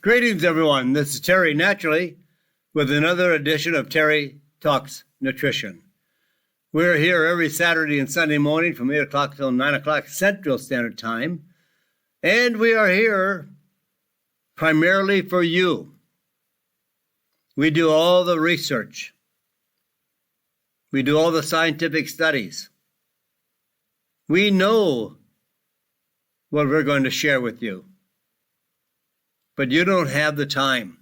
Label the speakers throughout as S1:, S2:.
S1: Greetings, everyone. This is Terry Naturally with another edition of Terry Talks Nutrition. We're here every Saturday and Sunday morning from 8 o'clock till 9 o'clock Central Standard Time. And we are here primarily for you. We do all the research. We do all the scientific studies. We know what we're going to share with you. But you don't have the time.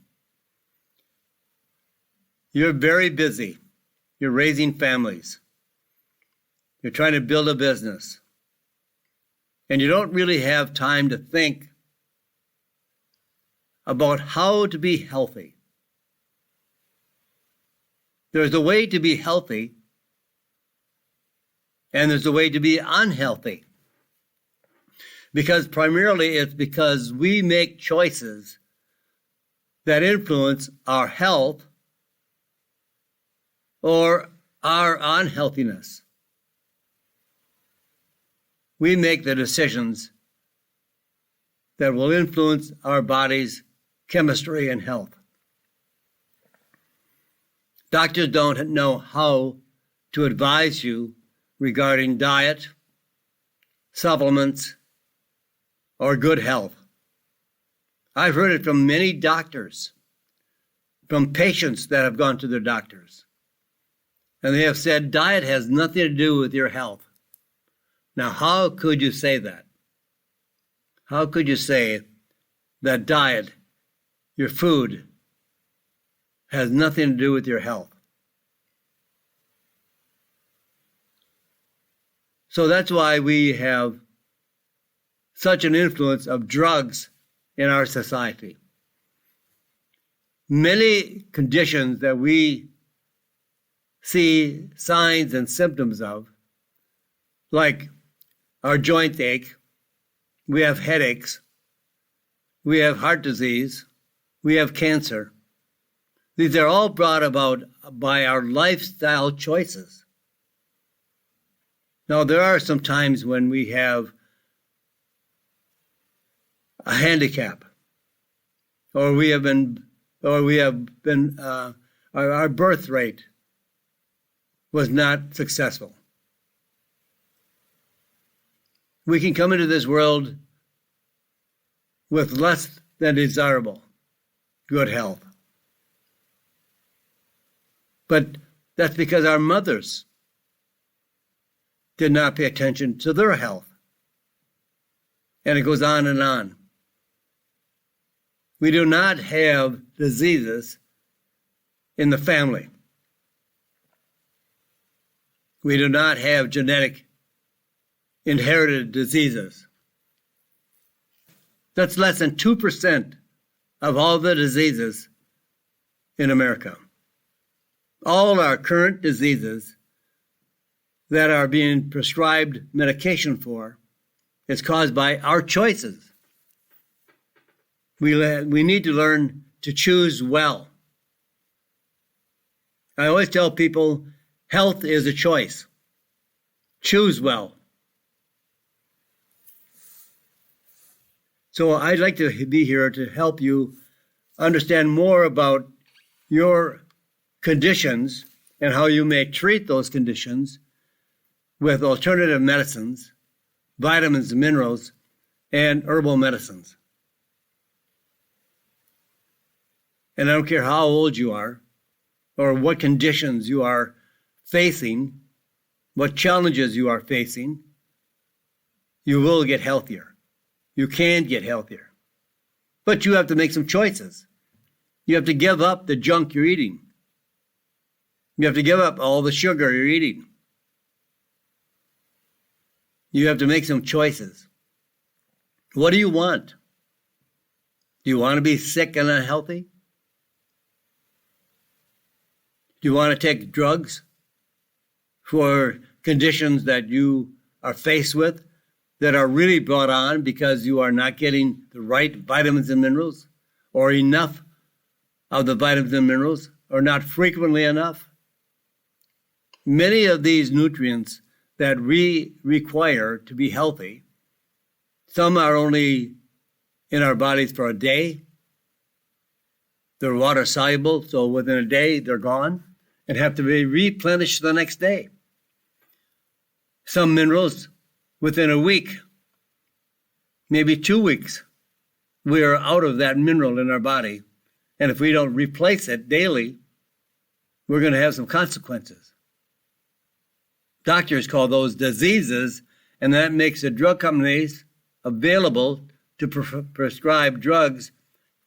S1: You're very busy. You're raising families. You're trying to build a business. And you don't really have time to think about how to be healthy. There's a way to be healthy, and there's a way to be unhealthy. Primarily it's because we make choices that influence our health or our unhealthiness. We make the decisions that will influence our body's chemistry and health. Doctors don't know how to advise you regarding diet, supplements, or good health. I've heard it from many doctors, from patients that have gone to their doctors. And they have said diet has nothing to do with your health. Now, how could you say that? How could you say that diet, your food, has nothing to do with your health? So that's why we have such an influence of drugs in our society. Many conditions that we see signs and symptoms of, like our joint ache, we have headaches, we have heart disease, we have cancer. These are all brought about by our lifestyle choices. Now, there are some times when we have a handicap, or our birth rate was not successful. We can come into this world with less than desirable good health. But that's because our mothers did not pay attention to their health. And it goes on and on. We do not have diseases in the family. We do not have genetic inherited diseases. That's less than 2% of all the diseases in America. All our current diseases that are being prescribed medication for is caused by our choices. We need to learn to choose well. I always tell people, health is a choice. Choose well. So I'd like to be here to help you understand more about your conditions and how you may treat those conditions with alternative medicines, vitamins and minerals, and herbal medicines. And I don't care how old you are or what conditions you are facing, what challenges you are facing, you will get healthier. You can get healthier. But you have to make some choices. You have to give up the junk you're eating. You have to give up all the sugar you're eating. You have to make some choices. What do you want? Do you want to be sick and unhealthy? Do you want to take drugs for conditions that you are faced with that are really brought on because you are not getting the right vitamins and minerals, or enough of the vitamins and minerals, or not frequently enough? Many of these nutrients that we require to be healthy, some are only in our bodies for a day, They're water soluble, so within a day they're gone and have to be replenished the next day. Some minerals, within a week, maybe 2 weeks, we are out of that mineral in our body. And if we don't replace it daily, we're going to have some consequences. Doctors call those diseases, and that makes the drug companies available to prescribe drugs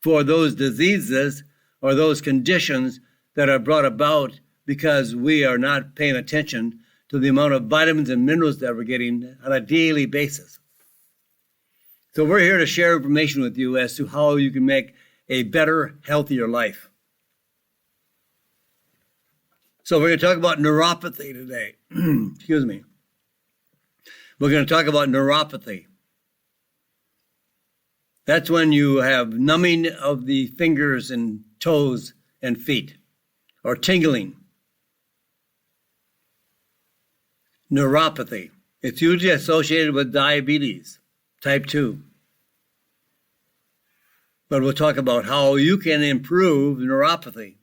S1: for those diseases or those conditions that are brought about because we are not paying attention to the amount of vitamins and minerals that we're getting on a daily basis. So we're here to share information with you as to how you can make a better, healthier life. So we're going to talk about neuropathy today. Excuse me. We're going to talk about neuropathy. That's when you have numbing of the fingers and toes and feet, or tingling. Neuropathy. It's usually associated with diabetes, type 2. But we'll talk about how you can improve neuropathy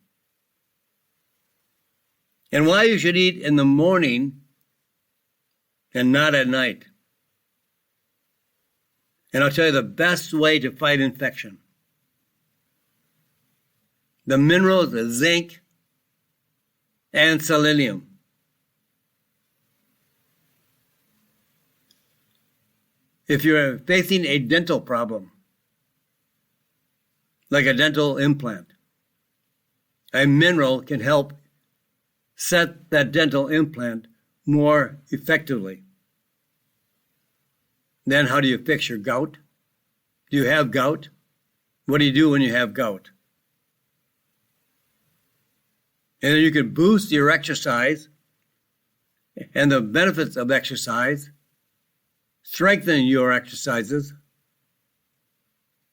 S1: and why you should eat in the morning and not at night. And I'll tell you the best way to fight infection. The minerals are zinc and selenium. If you're facing a dental problem, like a dental implant, a mineral can help set that dental implant more effectively. Then how do you fix your gout? Do you have gout? What do you do when you have gout? And then you can boost your exercise and the benefits of exercise, strengthen your exercises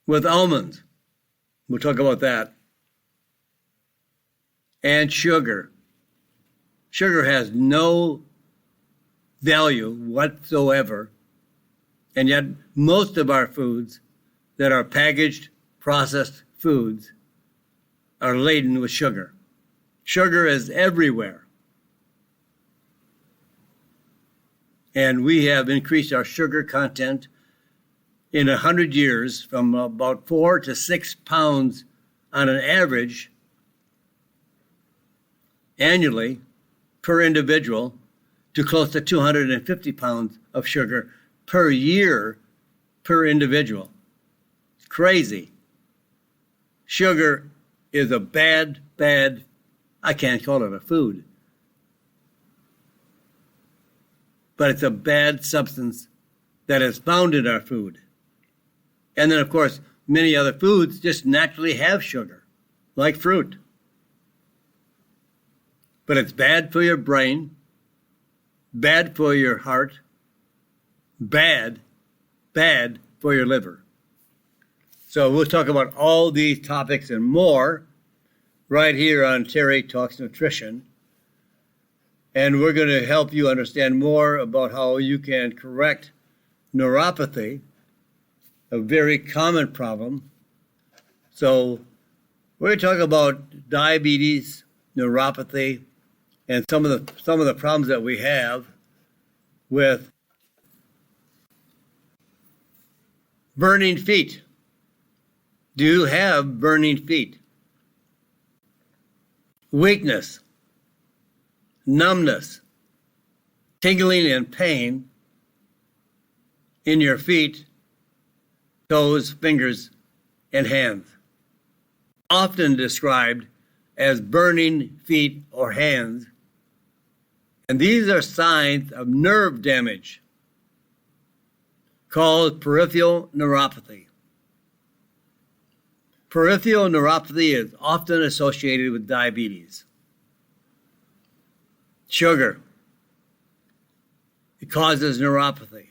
S1: with almonds. We'll talk about that. And sugar. Sugar has no value whatsoever. And yet most of our foods that are packaged, processed foods are laden with sugar. Sugar is everywhere. And we have increased our sugar content in 100 years from about 4 to 6 pounds on an average annually per individual to close to 250 pounds of sugar per year per individual. It's crazy. Sugar is a bad, I can't call it a food, but it's a bad substance that is found in our food. And then, of course, many other foods just naturally have sugar, like fruit. But it's bad for your brain, bad for your heart, bad for your liver. So we'll talk about all these topics and more right here on Terry Talks Nutrition. And we're going to help you understand more about how you can correct neuropathy, a very common problem. So we're going to talk about diabetes, neuropathy, and some of the problems that we have with burning feet. Do you have burning feet? Weakness, numbness, tingling and pain in your feet, toes, fingers, and hands. Often described as burning feet or hands. And these are signs of nerve damage called peripheral neuropathy. Peripheral neuropathy is often associated with diabetes. Sugar. It causes neuropathy.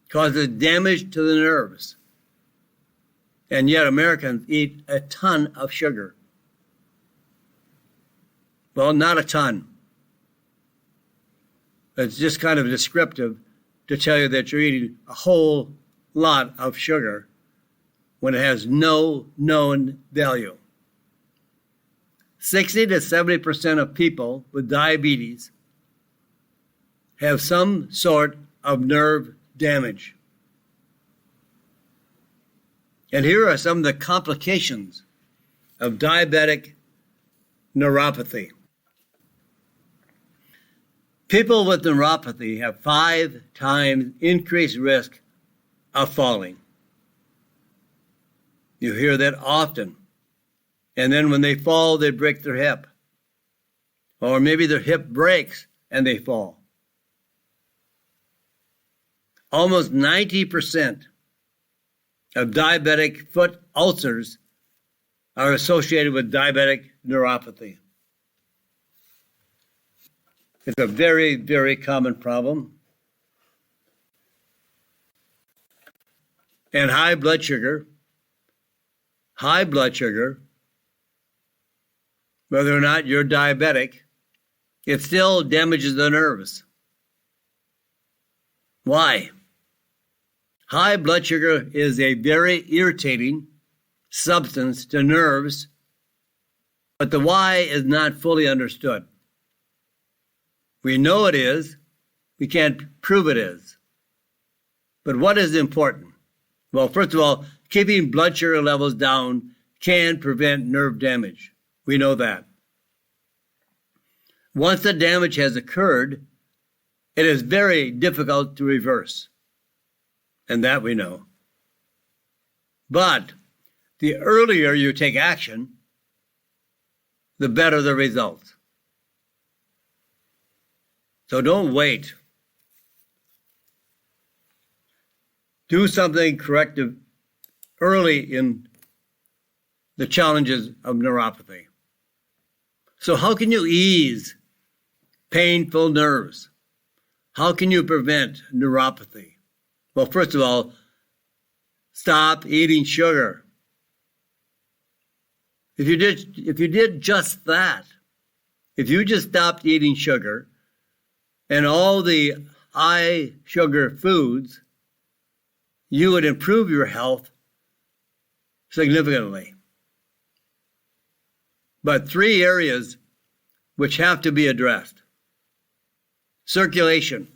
S1: It causes damage to the nerves. And yet Americans eat a ton of sugar. Well, not a ton. It's just kind of descriptive to tell you that you're eating a whole lot of sugar when it has no known value. 60 to 70% of people with diabetes have some sort of nerve damage. And here are some of the complications of diabetic neuropathy. People with neuropathy have 5 times increased risk of falling. You hear that often. And then when they fall, they break their hip. Or maybe their hip breaks and they fall. Almost 90% of diabetic foot ulcers are associated with diabetic neuropathy. It's a very, very common problem. And high blood sugar, whether or not you're diabetic, it still damages the nerves. Why? High blood sugar is a very irritating substance to nerves, but the why is not fully understood. We know it is, we can't prove it is. But what is important? Well, first of all, keeping blood sugar levels down can prevent nerve damage. We know that. Once the damage has occurred, it is very difficult to reverse. And that we know. But the earlier you take action, the better the results. So don't wait. Do something corrective early in the challenges of neuropathy. So how can you ease painful nerves? How can you prevent neuropathy? Well, first of all, stop eating sugar. If you did just that, if you just stopped eating sugar and all the high sugar foods, you would improve your health significantly. But 3 areas which have to be addressed. Circulation.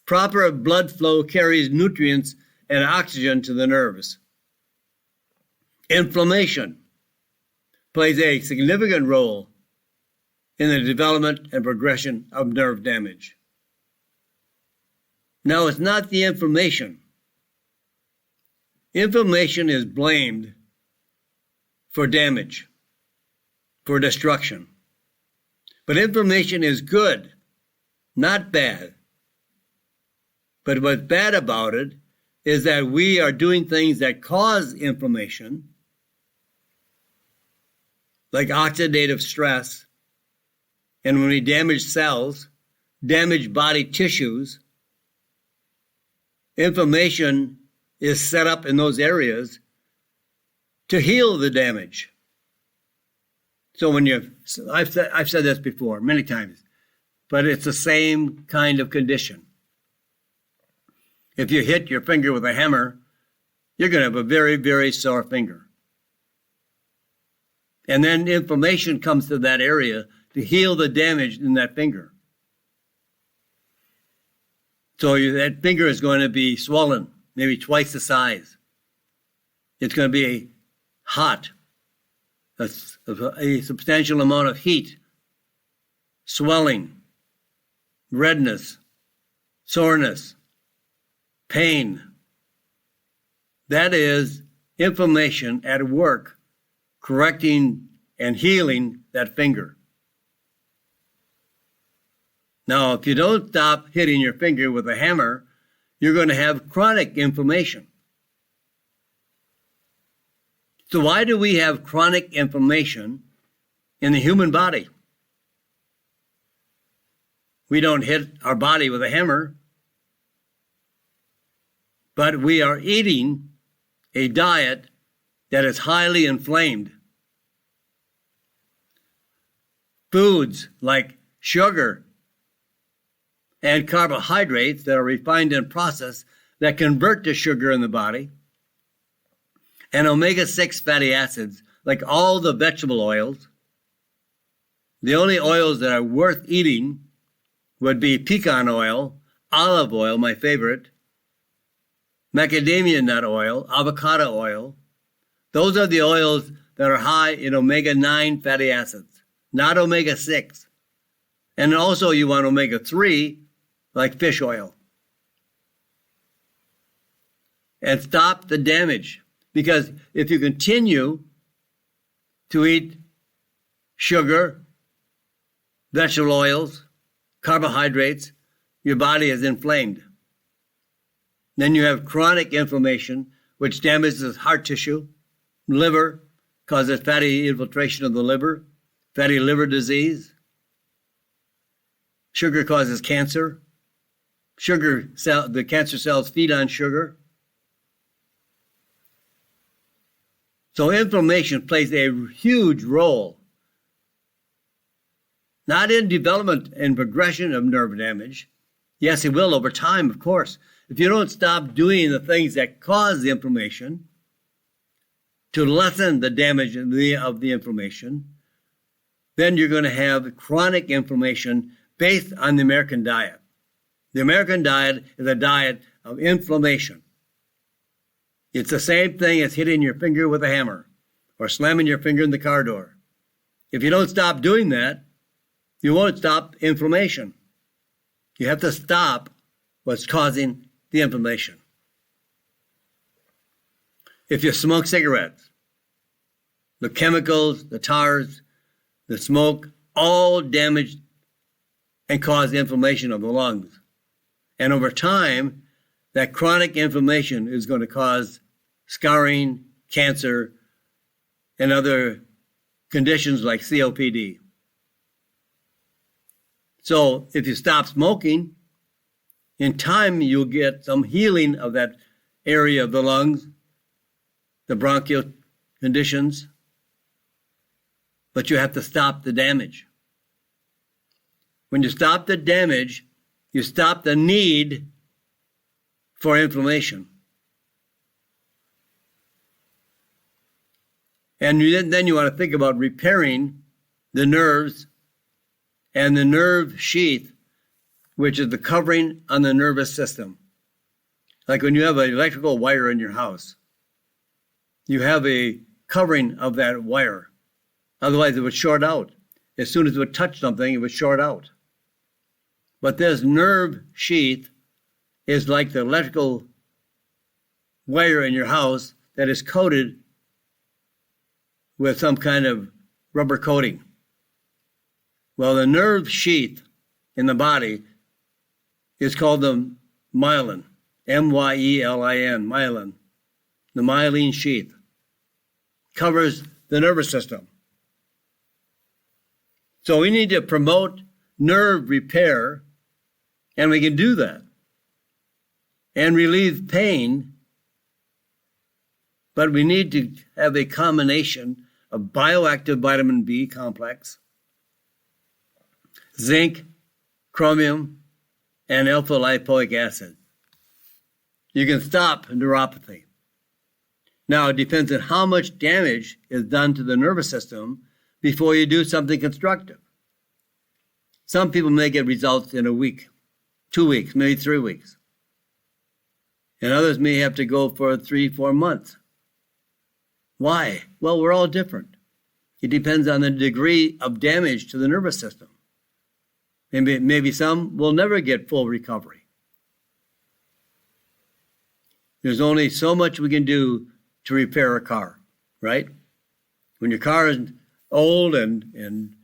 S1: Proper blood flow carries nutrients and oxygen to the nerves. Inflammation plays a significant role in the development and progression of nerve damage. Now, it's not the inflammation. Inflammation is blamed for damage, for destruction. But inflammation is good, not bad. But what's bad about it is that we are doing things that cause inflammation, like oxidative stress, and when we damage cells, damage body tissues, inflammation is set up in those areas to heal the damage. So I've said this before many times, but it's the same kind of condition. If you hit your finger with a hammer, you're going to have a very, very sore finger. And then inflammation comes to that area to heal the damage in that finger. So that finger is going to be swollen, maybe twice the size. It's going to be hot, a substantial amount of heat, swelling, redness, soreness, pain. That is inflammation at work, correcting and healing that finger. Now, if you don't stop hitting your finger with a hammer, you're going to have chronic inflammation. So why do we have chronic inflammation in the human body? We don't hit our body with a hammer, but we are eating a diet that is highly inflamed. Foods like sugar and carbohydrates that are refined and processed that convert to sugar in the body, and omega-6 fatty acids like all the vegetable oils The only oils that are worth eating would be pecan oil, olive oil, my favorite, macadamia nut oil, avocado oil. Those are the oils that are high in omega-9 fatty acids, not omega-6. And also you want omega-3, like fish oil. And stop the damage. Because if you continue to eat sugar, vegetable oils, carbohydrates, your body is inflamed. Then you have chronic inflammation, which damages heart tissue, liver, causes fatty infiltration of the liver, fatty liver disease. Sugar causes cancer. The cancer cells feed on sugar. So inflammation plays a huge role, not in development and progression of nerve damage. Yes, it will over time, of course. If you don't stop doing the things that cause the inflammation to lessen the damage of the inflammation, then you're going to have chronic inflammation based on the American diet. The American diet is a diet of inflammation. It's the same thing as hitting your finger with a hammer or slamming your finger in the car door. If you don't stop doing that, you won't stop inflammation. You have to stop what's causing the inflammation. If you smoke cigarettes, the chemicals, the tars, the smoke, all damage and cause inflammation of the lungs. And over time, that chronic inflammation is going to cause scarring, cancer, and other conditions like COPD. So if you stop smoking, in time you'll get some healing of that area of the lungs, the bronchial conditions, but you have to stop the damage. When you stop the damage, you stop the need for inflammation. And then you want to think about repairing the nerves and the nerve sheath, which is the covering on the nervous system. Like when you have an electrical wire in your house, you have a covering of that wire. Otherwise, it would short out. As soon as it would touch something, it would short out. But this nerve sheath is like the electrical wire in your house that is coated with some kind of rubber coating. Well, the nerve sheath in the body is called the myelin, M-Y-E-L-I-N, myelin. The myelin sheath covers the nervous system. So we need to promote nerve repair, and we can do that, and relieve pain, but we need to have a combination of bioactive vitamin B complex, zinc, chromium, and alpha-lipoic acid. You can stop neuropathy. Now, it depends on how much damage is done to the nervous system before you do something constructive. Some people may get results in a week, 2 weeks, maybe 3 weeks. And others may have to go for 3-4 months. Why? Well, we're all different. It depends on the degree of damage to the nervous system. Maybe some will never get full recovery. There's only so much we can do to repair a car, right? When your car is old and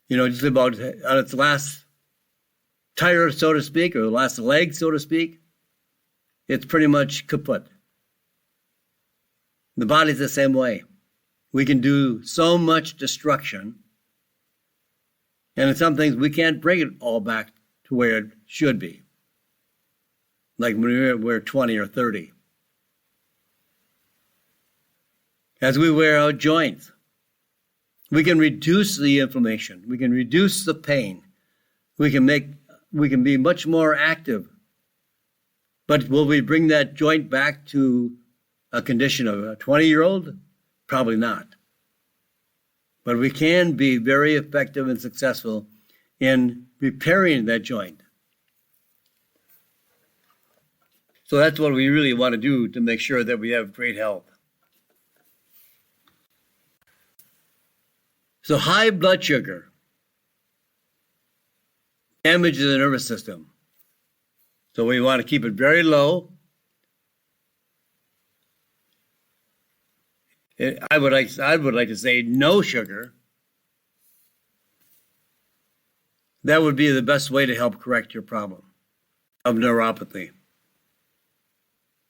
S1: just about on its last tire, so to speak, or the last leg, so to speak, it's pretty much kaput. The body's the same way. We can do so much destruction, and in some things we can't bring it all back to where it should be, like when we're 20 or 30. As we wear out joints, we can reduce the inflammation. We can reduce the pain. We can be much more active. But will we bring that joint back to a condition of a 20-year-old? Probably not. but we can be very effective and successful in repairing that joint. So that's what we really want to do to make sure that we have great health. So high blood sugar damages the nervous system. So we want to keep it very low. I would like to say no sugar. That would be the best way to help correct your problem of neuropathy.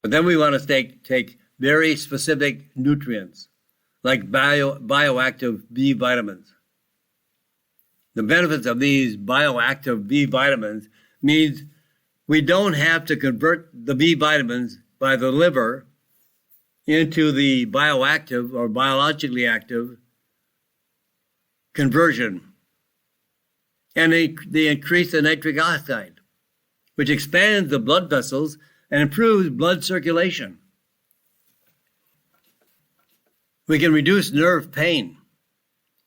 S1: But then we want to take very specific nutrients, like bioactive B vitamins. The benefits of these bioactive B vitamins means we don't have to convert the B vitamins by the liver into the bioactive or biologically active conversion. And they increase the nitric oxide, which expands the blood vessels and improves blood circulation. We can reduce nerve pain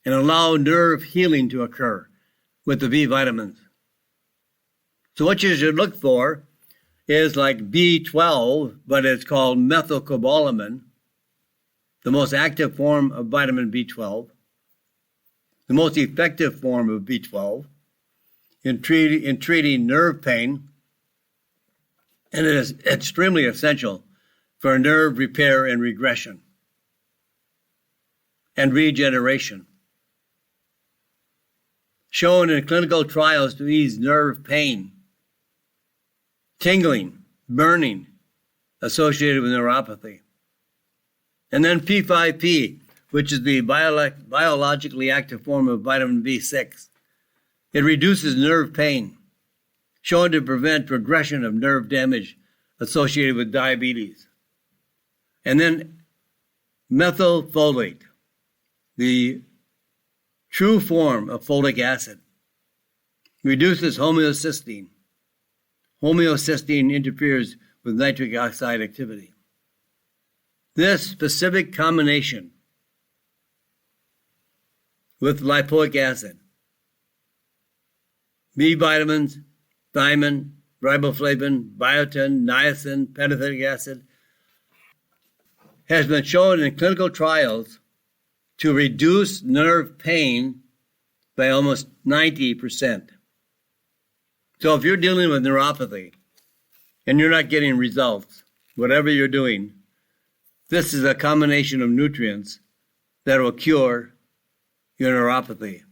S1: and allow nerve healing to occur with the B vitamins. So what you should look for is like B12, but it's called methylcobalamin, the most active form of vitamin B12, the most effective form of B12 in treating nerve pain, and it is extremely essential for nerve repair and regression and regeneration. Shown in clinical trials to ease nerve pain, tingling, burning associated with neuropathy. And then P5P, which is the biologically active form of vitamin B6. It reduces nerve pain, shown to prevent progression of nerve damage associated with diabetes. And then methylfolate, the true form of folic acid, reduces homocysteine. Homocysteine interferes with nitric oxide activity. This specific combination with lipoic acid, B vitamins, thiamine, riboflavin, biotin, niacin, pantothenic acid, has been shown in clinical trials to reduce nerve pain by almost 90%. So if you're dealing with neuropathy and you're not getting results, whatever you're doing, this is a combination of nutrients that will cure your neuropathy.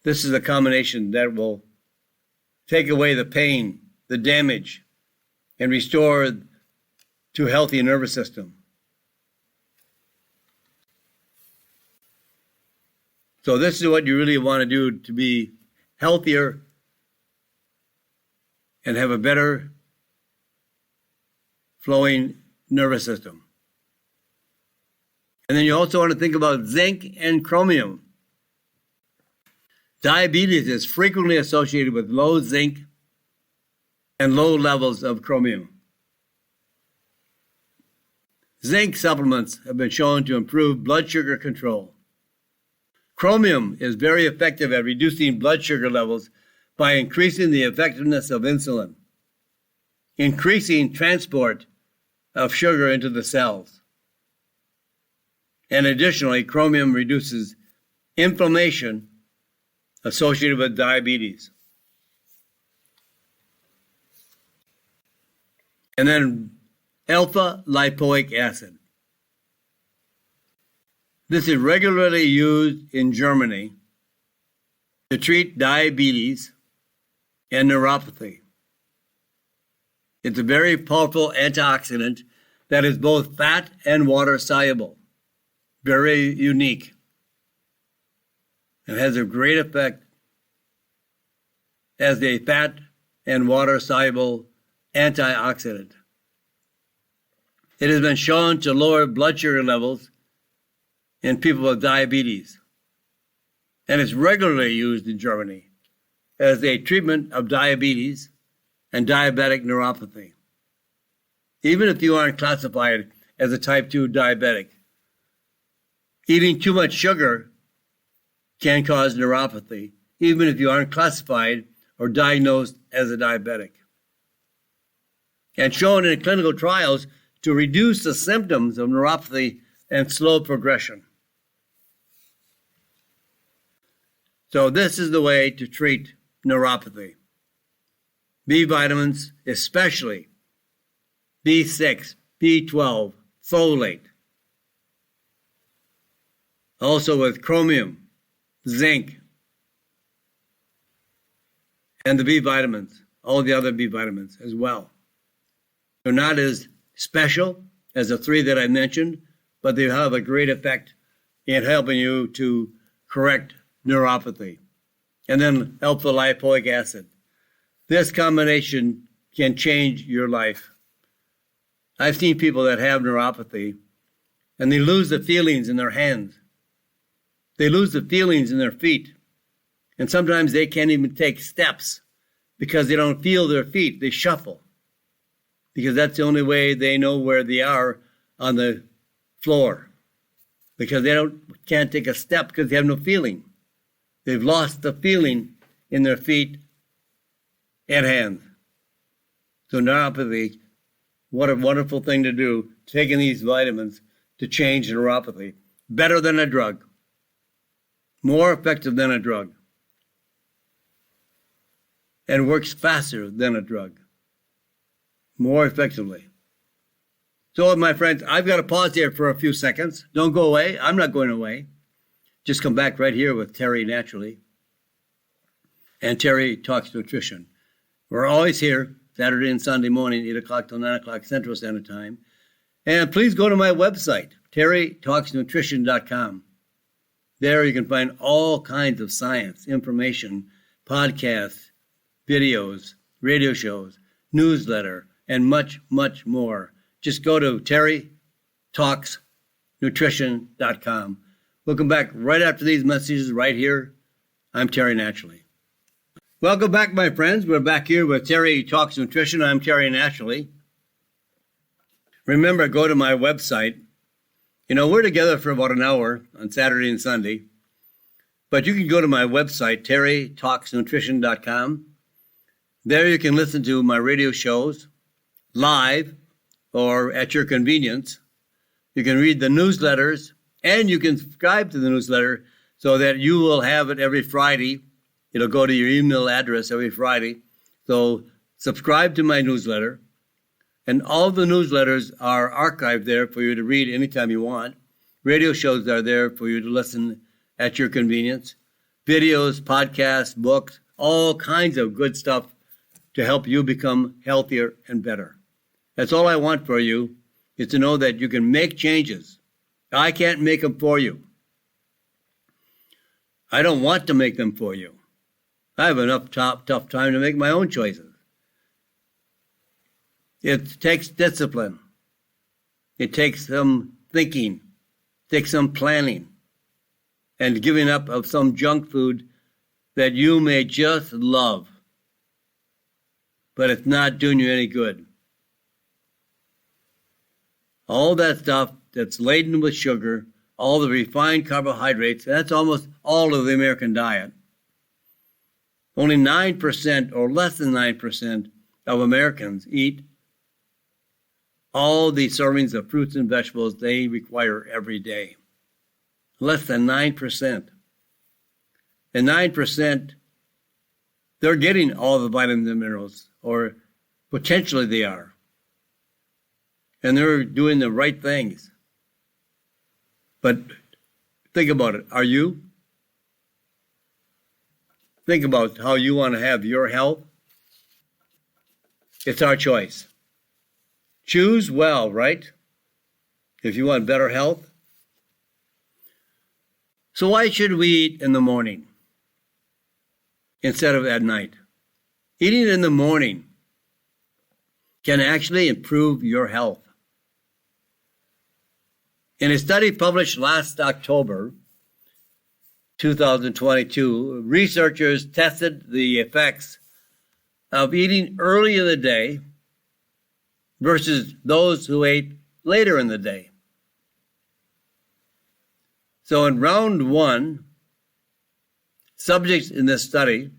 S1: This is a combination that will take away the pain, the damage, and restore to a healthy nervous system. So this is what you really want to do to be healthier and have a better flowing nervous system. And then you also want to think about zinc and chromium. Diabetes is frequently associated with low zinc and low levels of chromium. Zinc supplements have been shown to improve blood sugar control. Chromium is very effective at reducing blood sugar levels by increasing the effectiveness of insulin, increasing transport of sugar into the cells. And additionally, chromium reduces inflammation associated with diabetes. And then alpha lipoic acid. This is regularly used in Germany to treat diabetes and neuropathy. It's a very powerful antioxidant that is both fat and water soluble. Very unique. It has a great effect as a fat and water soluble antioxidant. It has been shown to lower blood sugar levels in people with diabetes, and it's regularly used in Germany as a treatment of diabetes and diabetic neuropathy. Even if you aren't classified as a type 2 diabetic, Eating too much sugar can cause neuropathy, even if you aren't classified or diagnosed as a diabetic. And shown in clinical trials to reduce the symptoms of neuropathy and slow progression. So this is the way to treat neuropathy. B vitamins, especially B6, B12, folate. Also with chromium, zinc, and the B vitamins, all the other B vitamins as well. They're not as special as the three that I mentioned, but they have a great effect in helping you to correct neuropathy. And then help the lipoic acid. This combination can change your life. I've seen people that have neuropathy and they lose the feelings in their hands. They lose the feelings in their feet. And sometimes they can't even take steps because they don't feel their feet. They shuffle because that's the only way they know where they are on the floor, because they can't take a step because they have no feeling. They've lost the feeling in their feet and hands. So neuropathy, what a wonderful thing to do, taking these vitamins to change neuropathy. Better than a drug. More effective than a drug. And works faster than a drug. More effectively. So, my friends, I've got to pause here for a few seconds. Don't go away. I'm not going away. Just come back right here with Terry Naturally. And Terry Talks Nutrition. We're always here, Saturday and Sunday morning, 8 o'clock till 9 o'clock Central Standard Time. And please go to my website, terrytalksnutrition.com. There you can find all kinds of science, information, podcasts, videos, radio shows, newsletter, and much, much more. Just go to terrytalksnutrition.com. We'll come back right after these messages right here. I'm Terry Naturally. Welcome back, my friends. We're back here with Terry Talks Nutrition. I'm Terry Naturally. Remember, go to my website. You know, we're together for about an hour on Saturday and Sunday. But you can go to my website, terrytalksnutrition.com. There you can listen to my radio shows live or at your convenience. You can read the newsletters, and you can subscribe to the newsletter so that you will have it every Friday. It'll go to your email address every Friday. So subscribe to my newsletter. And all the newsletters are archived there for you to read anytime you want. Radio shows are there for you to listen at your convenience. Videos, podcasts, books, all kinds of good stuff to help you become healthier and better. That's all I want for you, is to know that you can make changes. I can't make them for you. I don't want to make them for you. I have enough tough time to make my own choices. It takes discipline. It takes some thinking. It takes some planning. And giving up of some junk food that you may just love. But it's not doing you any good. All that stuff that's laden with sugar, all the refined carbohydrates, that's almost all of the American diet. Only 9% or less than 9% of Americans eat all the servings of fruits and vegetables they require every day. Less than 9%. And 9%, they're getting all the vitamins and minerals, or potentially they are. And they're doing the right things. But think about it. Are you? Think about how you want to have your health. It's our choice. Choose well, right? If you want better health. So why should we eat in the morning instead of at night? Eating in the morning can actually improve your health. In a study published last October 2022, researchers tested the effects of eating early in the day versus those who ate later in the day. So in round one, subjects in this study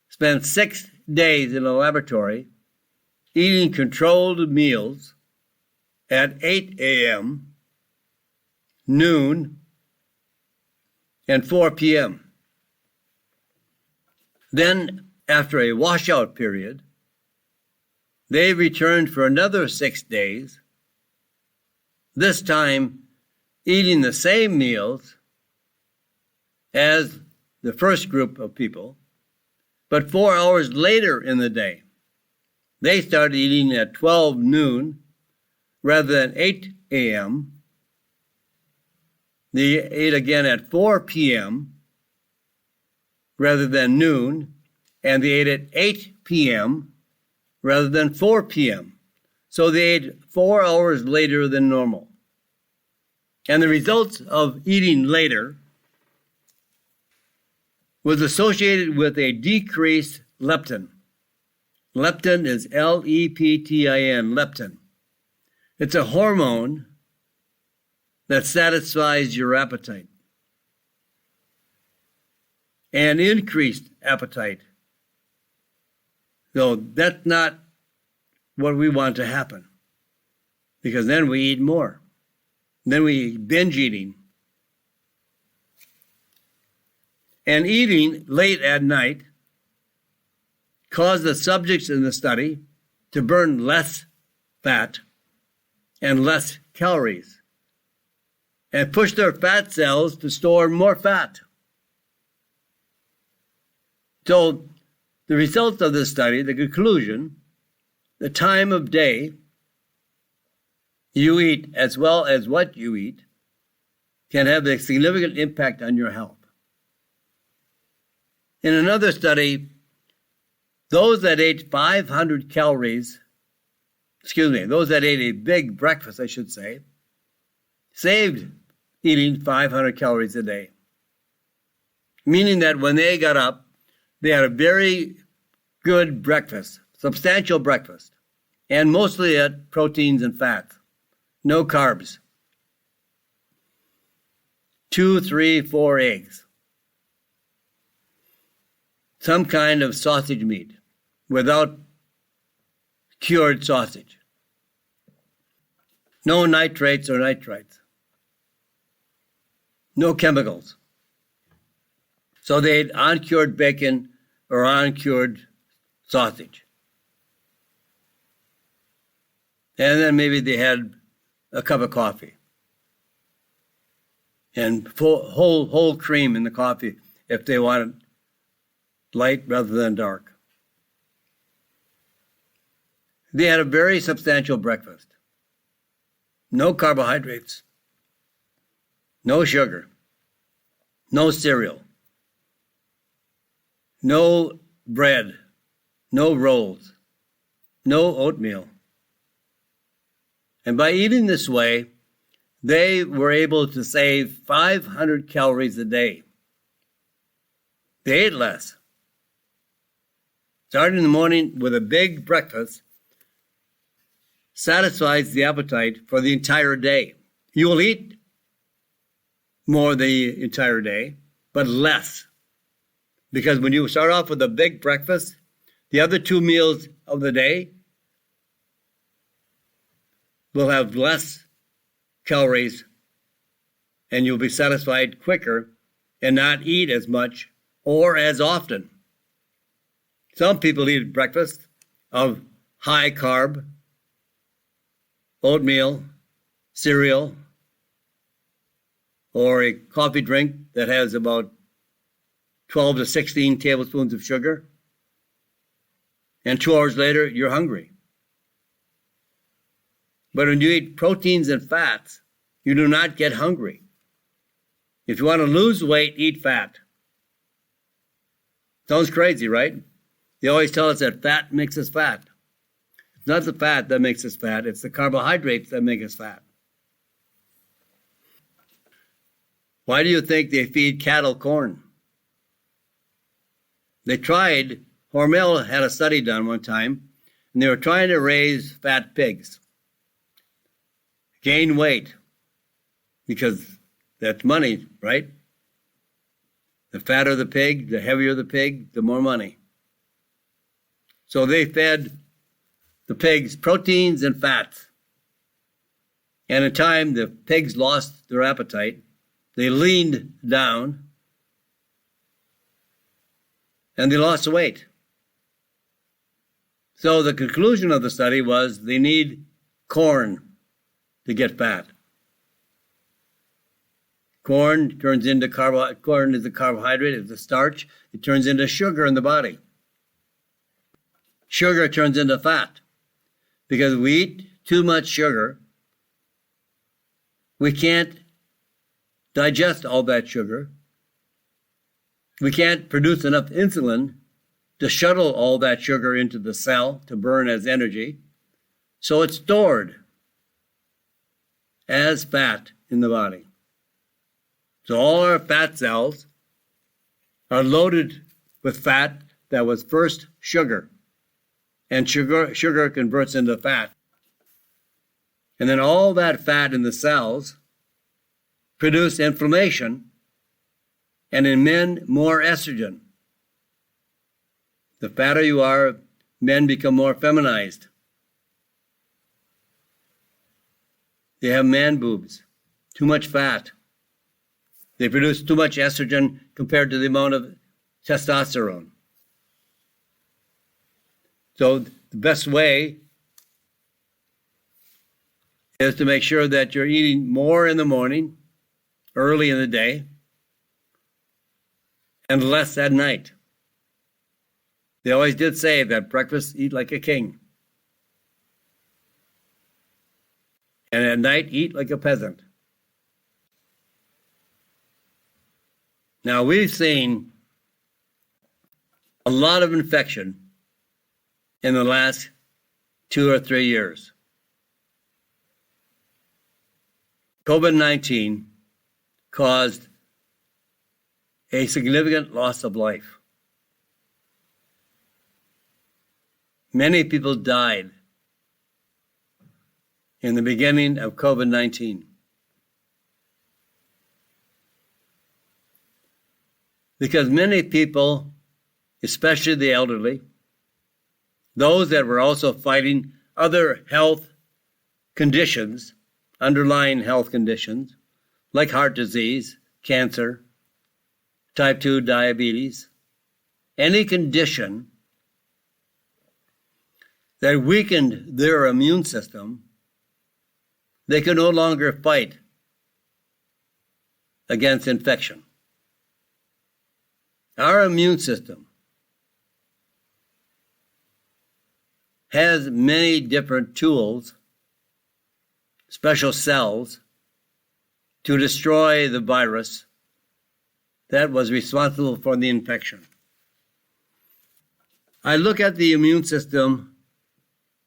S1: spent 6 days in a laboratory eating controlled meals at 8 a.m., noon, and 4 p.m. Then, after a washout period, they returned for another 6 days, this time eating the same meals as the first group of people, but 4 hours later in the day. They started eating at 12 noon rather than 8 a.m. They ate again at 4 p.m. rather than noon, and they ate at 8 p.m. rather than 4 p.m. So they ate 4 hours later than normal. And the results of eating later was associated with a decreased leptin. Leptin is L-E-P-T-I-N, leptin. It's a hormone that satisfies your appetite. And increased appetite. So that's not what we want to happen, because then we eat more. Then we binge eating. And eating late at night caused the subjects in the study to burn less fat and less calories, and push their fat cells to store more fat. So the results of this study, the conclusion, the time of day you eat as well as what you eat can have a significant impact on your health. In another study, those that ate 500 calories, those that ate a big breakfast, I should say, saved eating 500 calories a day. Meaning that when they got up, they had a very good breakfast, substantial breakfast, and mostly had proteins and fats, no carbs. 2, 3, 4 eggs. Some kind of sausage meat without cured sausage. No nitrates or nitrites. No chemicals. So they ate uncured bacon or uncured sausage. And then maybe they had a cup of coffee. And whole cream in the coffee if they wanted light rather than dark. They had a very substantial breakfast. No carbohydrates, no sugar, no cereal, no bread, no rolls, no oatmeal. And by eating this way, they were able to save 500 calories a day. They ate less. Starting in the morning with a big breakfast satisfies the appetite for the entire day. You will eat more the entire day, but less. Because when you start off with a big breakfast, the other 2 meals of the day will have less calories, and you'll be satisfied quicker and not eat as much or as often. Some people eat breakfast of high carb, oatmeal, cereal, or a coffee drink that has about 12 to 16 tablespoons of sugar, and 2 hours later, you're hungry. But when you eat proteins and fats, you do not get hungry. If you want to lose weight, eat fat. Sounds crazy, right? They always tell us that fat makes us fat. It's not the fat that makes us fat, it's the carbohydrates that make us fat. Why do you think they feed cattle corn? They tried, Hormel had a study done one time, and they were trying to raise fat pigs, gain weight, because That's money, right? The fatter the pig, the heavier the pig, the more money. So they fed the pigs proteins and fats. And in time, the pigs lost their appetite. They leaned down, and they lost weight. So the conclusion of the study was they need corn to get fat. Corn turns into corn is a carbohydrate, it's a starch. It turns into sugar in the body. Sugar turns into fat. Because we eat too much sugar, we can't digest all that sugar. We can't produce enough insulin to shuttle all that sugar into the cell to burn as energy. So it's stored as fat in the body. So all our fat cells are loaded with fat that was first sugar. And sugar converts into fat. And then all that fat in the cells produce inflammation, and in men, more estrogen. The fatter you are, men become more feminized. They have man boobs, too much fat. They produce too much estrogen compared to the amount of testosterone. So the best way is to make sure that you're eating more in the morning, early in the day, and less at night. They always did say that breakfast, eat like a king. And at night, eat like a peasant. Now, we've seen a lot of infection in the last 2 or 3 years. COVID-19 caused a significant loss of life. Many people died in the beginning of COVID-19. Because many people, especially the elderly, those that were also fighting other health conditions, underlying health conditions, like heart disease, cancer, type 2 diabetes, any condition that weakened their immune system, they could no longer fight against infection. Our immune system has many different tools, special cells, to destroy the virus that was responsible for the infection. I look at the immune system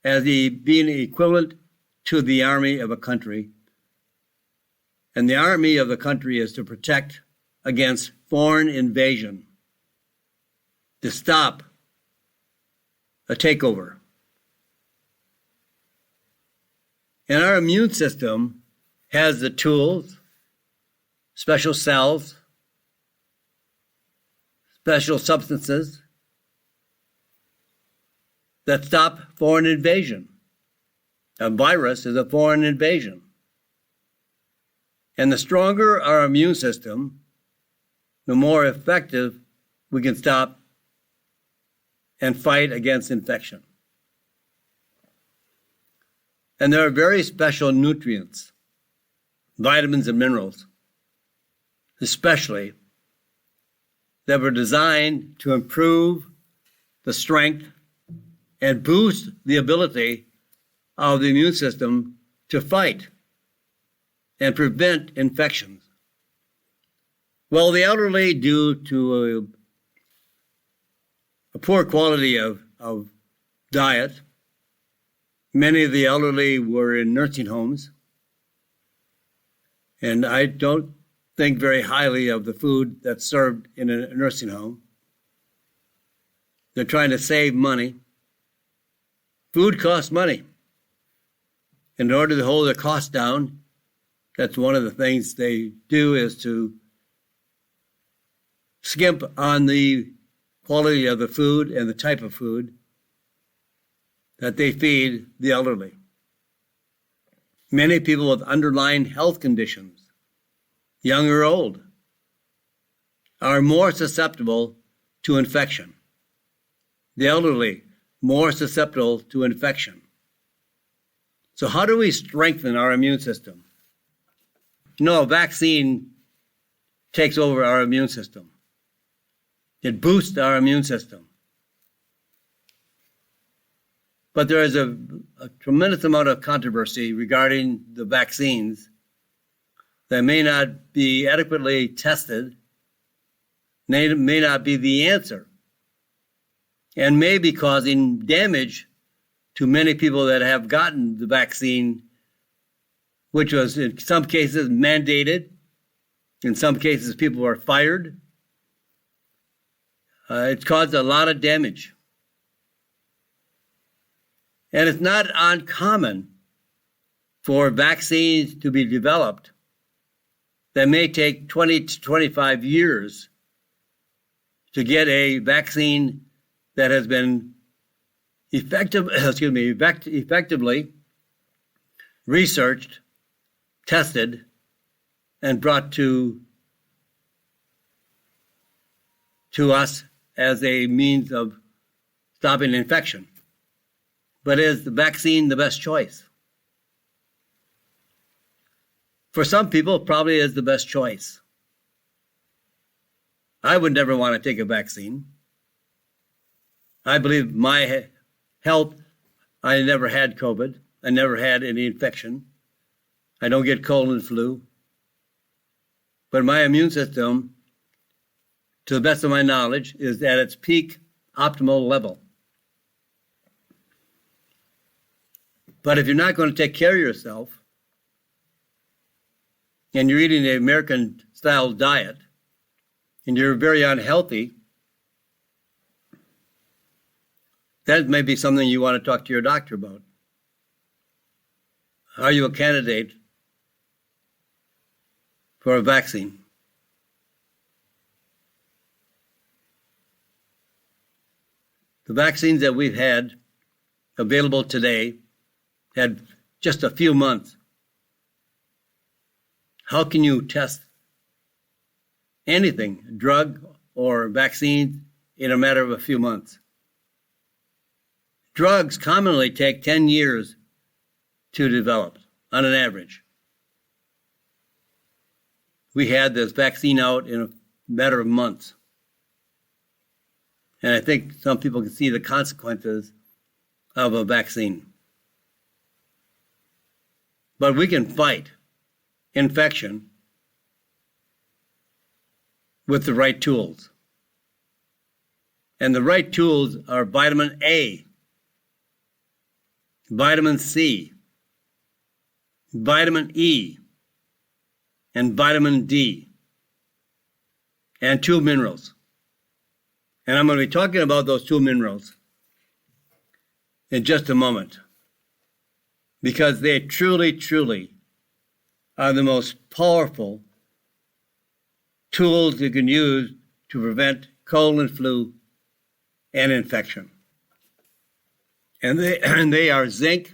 S1: as being equivalent to the army of a country. And the army of the country is to protect against foreign invasion, to stop a takeover. And our immune system has the tools, special cells, special substances that stop foreign invasion. A virus is a foreign invasion. And the stronger our immune system, the more effective we can stop and fight against infection. And there are very special nutrients, vitamins and minerals, especially, that were designed to improve the strength and boost the ability of the immune system to fight and prevent infections. Well, the elderly, due to a poor quality of diet, many of the elderly were in nursing homes, and I don't think very highly of the food that's served in a nursing home. They're trying to save money. Food costs money. In order to hold the cost down, That's one of the things they do, is to skimp on the quality of the food and the type of food that they feed the elderly. Many people with underlying health conditions, young or old, are more susceptible to infection. The elderly, more susceptible to infection. So how do we strengthen our immune system? A vaccine takes over our immune system. It boosts our immune system. But there is a tremendous amount of controversy regarding the vaccines that may not be adequately tested, may not be the answer, and may be causing damage to many people that have gotten the vaccine, which was in some cases mandated. In some cases, people were fired. It's caused a lot of damage. And it's not uncommon for vaccines to be developed that may take 20 to 25 years to get a vaccine that has been effectively researched, tested, and brought to us as a means of stopping infection. But is the vaccine the best choice? For some people, it probably is the best choice. I would never want to take a vaccine. I believe my health, I never had COVID. I never had any infection. I don't get cold and flu. But my immune system, to the best of my knowledge, is at its peak optimal level. But if you're not going to take care of yourself, and you're eating an American-style diet, and you're very unhealthy, that may be something you want to talk to your doctor about. Are you a candidate for a vaccine? The vaccines that we've had available today had just a few months. How can you test anything, drug or vaccine, in a matter of a few months? Drugs commonly take 10 years to develop, on an average. We had this vaccine out in a matter of months. And I think some people can see the consequences of a vaccine. But we can fight infection with the right tools. And the right tools are vitamin A, vitamin C, vitamin E, and vitamin D, and 2 minerals. And I'm going to be talking about those 2 minerals in just a moment, because they truly, truly are the most powerful tools you can use to prevent cold and flu and infection. And they are zinc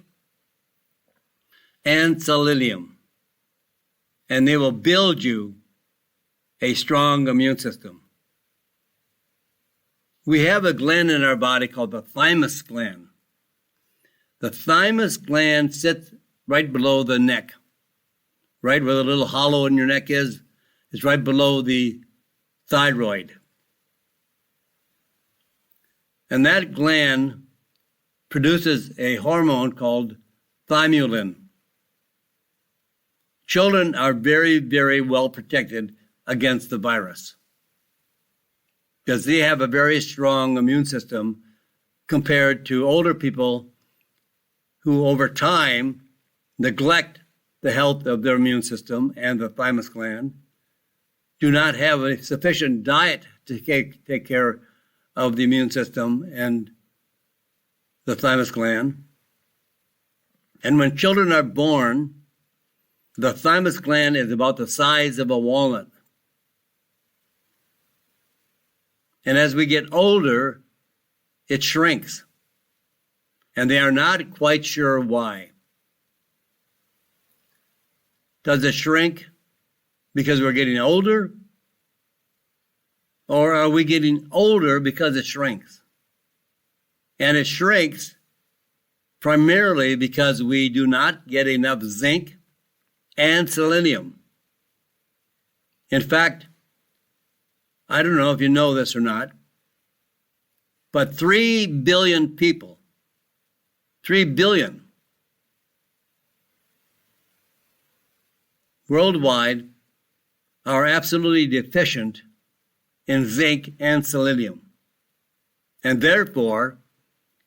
S1: and selenium. And they will build you a strong immune system. We have a gland in our body called the thymus gland. The thymus gland sits right below the neck, right where the little hollow in your neck is. It's right below the thyroid. And that gland produces a hormone called thymulin. Children are very, very well protected against the virus because they have a very strong immune system compared to older people who over time neglect the health of their immune system and the thymus gland, do not have a sufficient diet to take care of the immune system and the thymus gland. And when children are born, The thymus gland is about the size of a walnut. And as we get older, it shrinks. And they are not quite sure why. Does it shrink because we're getting older? Or are we getting older because it shrinks? And it shrinks primarily because we do not get enough zinc and selenium. In fact, I don't know if you know this or not, but 3 billion people, 3 billion worldwide are absolutely deficient in zinc and selenium. And therefore,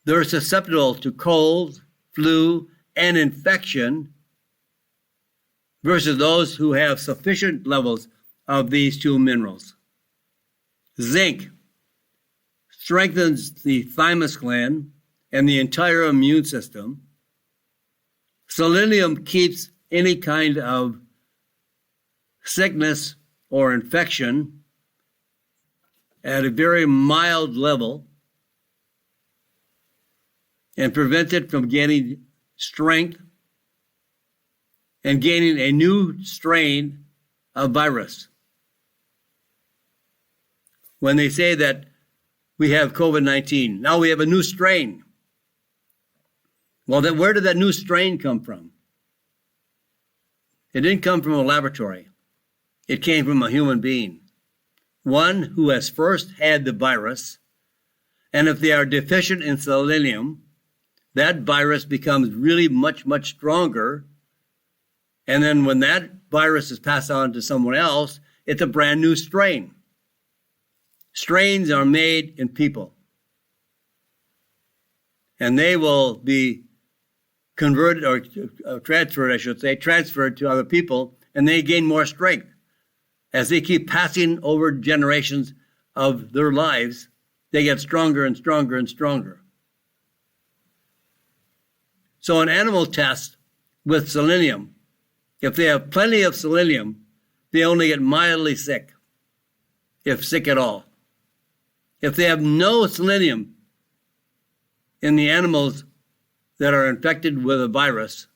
S1: they're susceptible to colds, flu, and infection versus those who have sufficient levels of these two minerals. Zinc strengthens the thymus gland and the entire immune system. Selenium keeps any kind of sickness or infection at a very mild level and prevents it from gaining strength and gaining a new strain of virus. When they say that we have COVID-19, now we have a new strain. Well, then where did that new strain come from? It didn't come from a laboratory. It came from a human being, one who has first had the virus, and if they are deficient in selenium, that virus becomes really much, much stronger. And then when that virus is passed on to someone else, it's a brand new strain. Strains are made in people. And they will be converted or transferred, I should say, transferred to other people, and they gain more strength. As they keep passing over generations of their lives, they get stronger and stronger and stronger. So an animal test with selenium, if they have plenty of selenium, they only get mildly sick, if sick at all. If they have no selenium in the animals that are infected with a virus,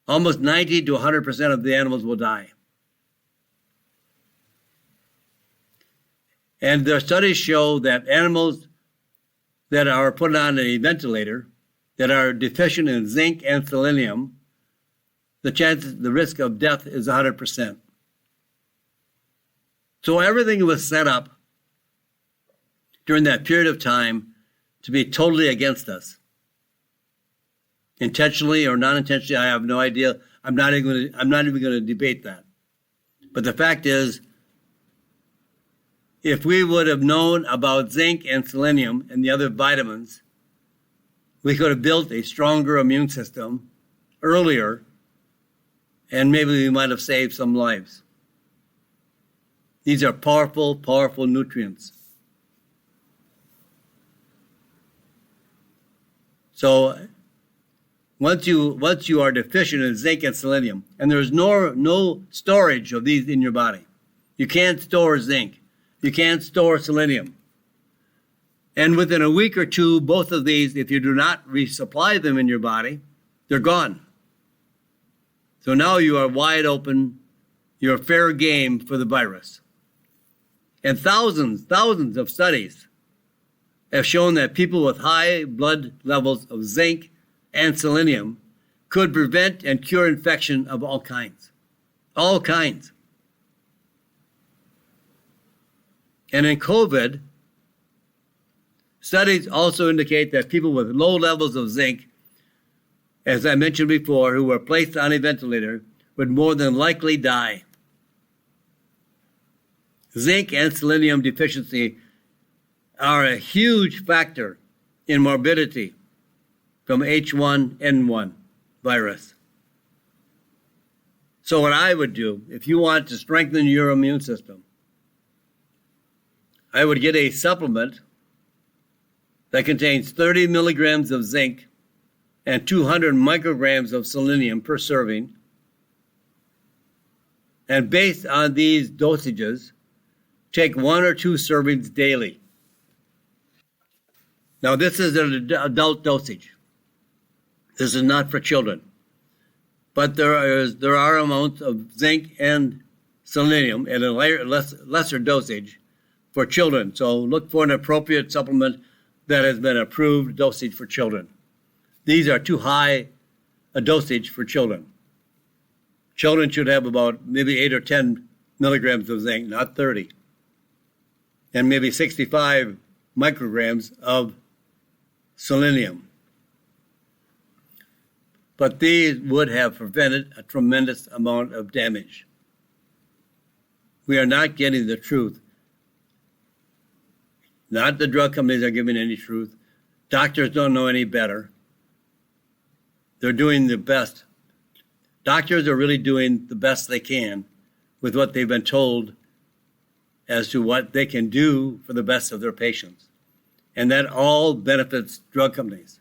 S1: almost 90 to 100% of the animals will die. And their studies show that animals that are put on a ventilator that are deficient in zinc and selenium, the risk of death is 100%. So everything was set up during that period of time to be totally against us. Intentionally or non-intentionally, I have no idea. I'm not even going to debate that. But the fact is, if we would have known about zinc and selenium and the other vitamins, we could have built a stronger immune system earlier, and maybe we might have saved some lives. These are powerful, powerful nutrients. So once you are deficient in zinc and selenium, and there's no storage of these in your body, you can't store zinc, you can't store selenium. And within a week or two, both of these, if you do not resupply them in your body, they're gone. So now you are wide open, you're fair game for the virus. And thousands of studies have shown that people with high blood levels of zinc and selenium could prevent and cure infection of all kinds. All kinds. And in COVID, studies also indicate that people with low levels of zinc, as I mentioned before, who were placed on a ventilator, would more than likely die. Zinc and selenium deficiency are a huge factor in morbidity from H1N1 virus. So what I would do, if you want to strengthen your immune system, I would get a supplement that contains 30 milligrams of zinc and 200 micrograms of selenium per serving. And based on these dosages, take 1 or 2 servings daily. Now, this is an adult dosage. This is not for children. But there are amounts of zinc and selenium at a lesser dosage for children. So look for an appropriate supplement that has been approved dosage for children. These are too high a dosage for children. Children should have about maybe 8 or 10 milligrams of zinc, not 30, and maybe 65 micrograms of selenium. But these would have prevented a tremendous amount of damage. We are not getting the truth. Not the drug companies are giving any truth. Doctors don't know any better. They're doing the best. Doctors are really doing the best they can with what they've been told as to what they can do for the best of their patients. And that all benefits drug companies.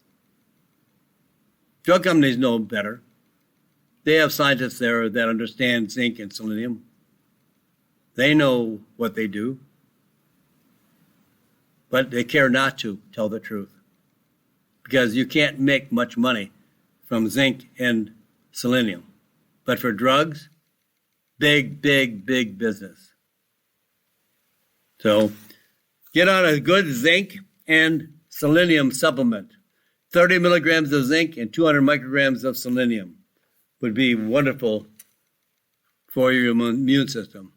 S1: Drug companies know better. They have scientists there that understand zinc and selenium. They know what they do, but they care not to tell the truth because you can't make much money from zinc and selenium. But for drugs, big, big, big business. So get on a good zinc and selenium supplement. 30 milligrams of zinc and 200 micrograms of selenium would be wonderful for your immune system.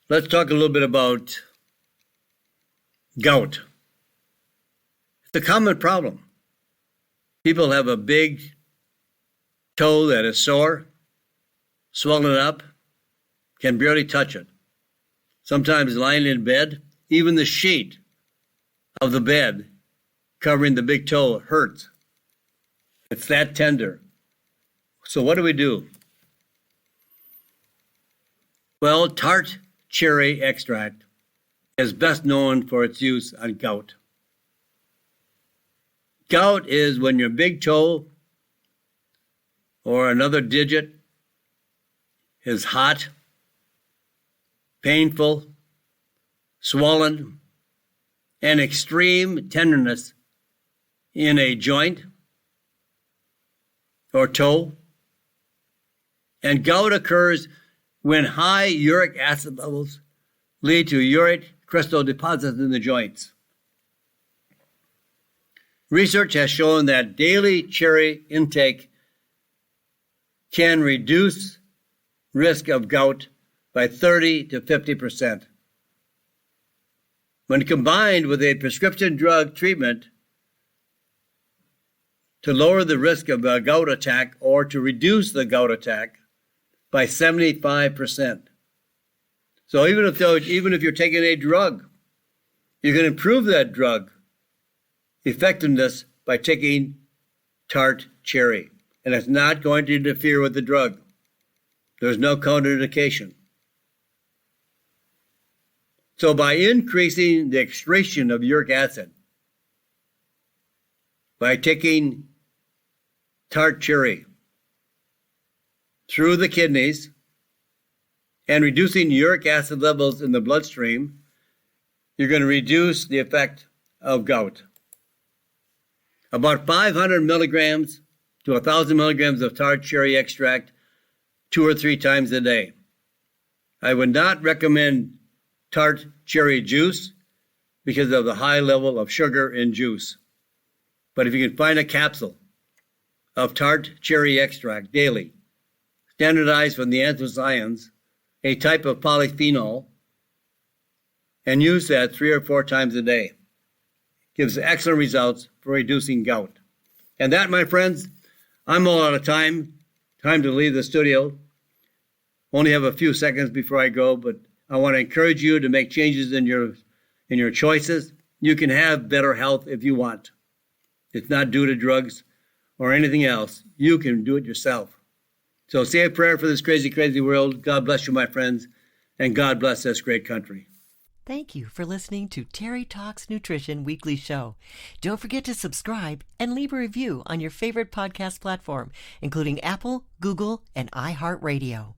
S1: Let's talk a little bit about gout. It's a common problem. People have a big toe that is sore, swollen up, can barely touch it. Sometimes lying in bed, even the sheet of the bed covering the big toe hurts. It's that tender. So what do we do? Well, tart cherry extract is best known for its use on gout. Gout is when your big toe or another digit is hot, painful, swollen, and extreme tenderness in a joint or toe. And gout occurs when high uric acid levels lead to uric crystal deposits in the joints. Research has shown that daily cherry intake can reduce risk of gout by 30 to 50%. When combined with a prescription drug treatment to lower the risk of a gout attack or to reduce the gout attack by 75%. So even if you're taking a drug, you can improve that drug effectiveness by taking tart cherry. And it's not going to interfere with the drug. There's no contraindication. So by increasing the excretion of uric acid, by taking tart cherry through the kidneys and reducing uric acid levels in the bloodstream, you're going to reduce the effect of gout. About 500 milligrams to 1,000 milligrams of tart cherry extract 2 or 3 times a day. I would not recommend tart cherry juice because of the high level of sugar in juice. But if you can find a capsule of tart cherry extract daily, standardized from the anthocyanins, a type of polyphenol, and use that 3 or 4 times a day, gives excellent results for reducing gout. And that, my friends, I'm all out of time. Time to leave the studio. Only have a few seconds before I go, but I want to encourage you to make changes in your choices. You can have better health if you want. It's not due to drugs or anything else. You can do it yourself. So say a prayer for this crazy, crazy world. God bless you, my friends, and God bless this great country.
S2: Thank you for listening to Terry Talks Nutrition Weekly Show. Don't forget to subscribe and leave a review on your favorite podcast platform, including Apple, Google, and iHeartRadio.